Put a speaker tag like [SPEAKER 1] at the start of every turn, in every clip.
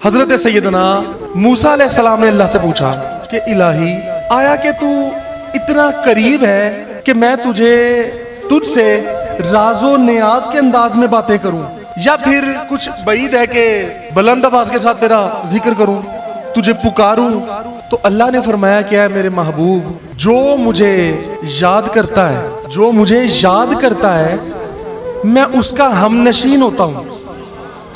[SPEAKER 1] حضرت سیدنا موسیٰ علیہ السلام نے اللہ سے پوچھا کہ الہی آیا کہ تو اتنا قریب ہے کہ میں تجھ سے راز و نیاز کے انداز میں باتیں کروں، یا پھر کچھ بعید ہے کہ بلند آواز کے ساتھ تیرا ذکر کروں، تجھے پکاروں؟ تو اللہ نے فرمایا کہ اے میرے محبوب، جو مجھے یاد کرتا ہے میں اس کا ہم نشین ہوتا ہوں۔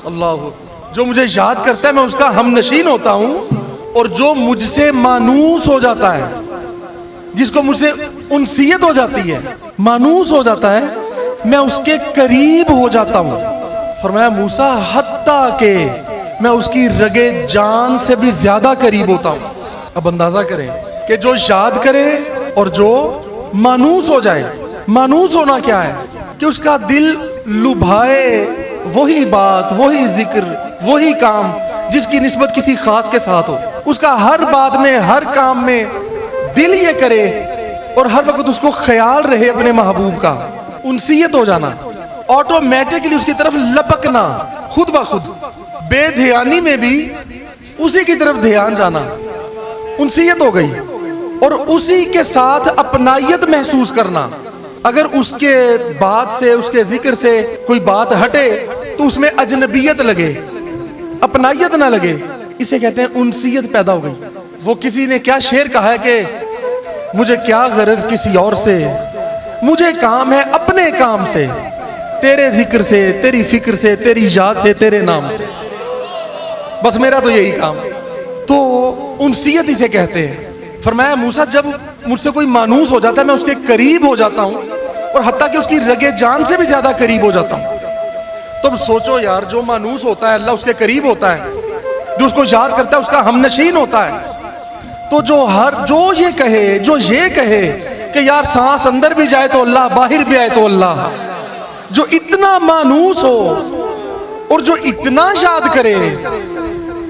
[SPEAKER 1] اللہ، جو مجھے یاد کرتا ہے میں اس کا ہم نشین ہوتا ہوں، اور جو مجھ سے مانوس ہو جاتا ہے، جس کو مجھ سے انسیت ہو جاتی ہے، مانوس ہو جاتا ہے، میں اس کے قریب ہو جاتا ہوں۔ فرمایا موسیٰ حتیٰ کہ میں اس کی رگے جان سے بھی زیادہ قریب ہوتا ہوں۔ اب اندازہ کریں کہ جو یاد کرے اور جو مانوس ہو جائے۔ مانوس ہونا کیا ہے؟ کہ اس کا دل لبھائے وہی بات، وہی ذکر، وہی کام جس کی نسبت کسی خاص کے ساتھ ہو، اس کا ہر بات میں، ہر کام میں دل یہ کرے اور ہر وقت اس کو خیال رہے اپنے محبوب کا، انسیت ہو جانا، آٹومیٹکلی اس کی طرف لپکنا، خود بخود بے دھیانی میں بھی اسی کی طرف دھیان جانا، انسیت ہو گئی، اور اسی کے ساتھ اپنائیت محسوس کرنا۔ اگر اس کے بات سے، اس کے ذکر سے کوئی بات ہٹے تو اس میں اجنبیت لگے، اپنائیت نہ لگے، اسے کہتے ہیں انسیت پیدا ہو گئی۔ وہ کسی نے کیا شعر کہا ہے کہ مجھے کیا غرض کسی اور سے، مجھے کام ہے اپنے کام سے، تیرے ذکر سے، تیری فکر سے، تیری یاد سے، تیرے نام سے، بس میرا تو یہی کام۔ تو انسیت اسے کہتے ہیں۔ فرمایا موسیٰ جب مجھ سے کوئی مانوس ہو جاتا ہے میں اس کے قریب ہو جاتا ہوں، اور حتیٰ کہ اس کی رگے جان سے بھی زیادہ قریب ہو جاتا ہوں۔ تو اب سوچو یار، جو مانوس ہوتا ہے اللہ اس کے قریب ہوتا ہے، جو اس کو یاد کرتا ہے اس کا ہم نشین ہوتا ہے۔ تو جو یہ کہے کہ یار سانس اندر بھی جائے تو اللہ، باہر بھی آئے تو اللہ، جو اتنا مانوس ہو اور جو اتنا یاد کرے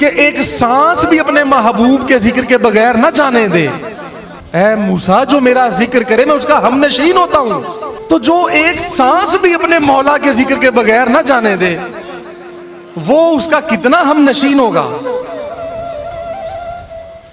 [SPEAKER 1] کہ ایک سانس بھی اپنے محبوب کے ذکر کے بغیر نہ جانے دے، اے موسیٰ جو میرا ذکر کرے میں اس کا ہم نشین ہوتا ہوں، تو جو ایک سانس بھی اپنے مولا کے ذکر کے بغیر نہ جانے دے، وہ اس کا کتنا ہم نشین ہوگا۔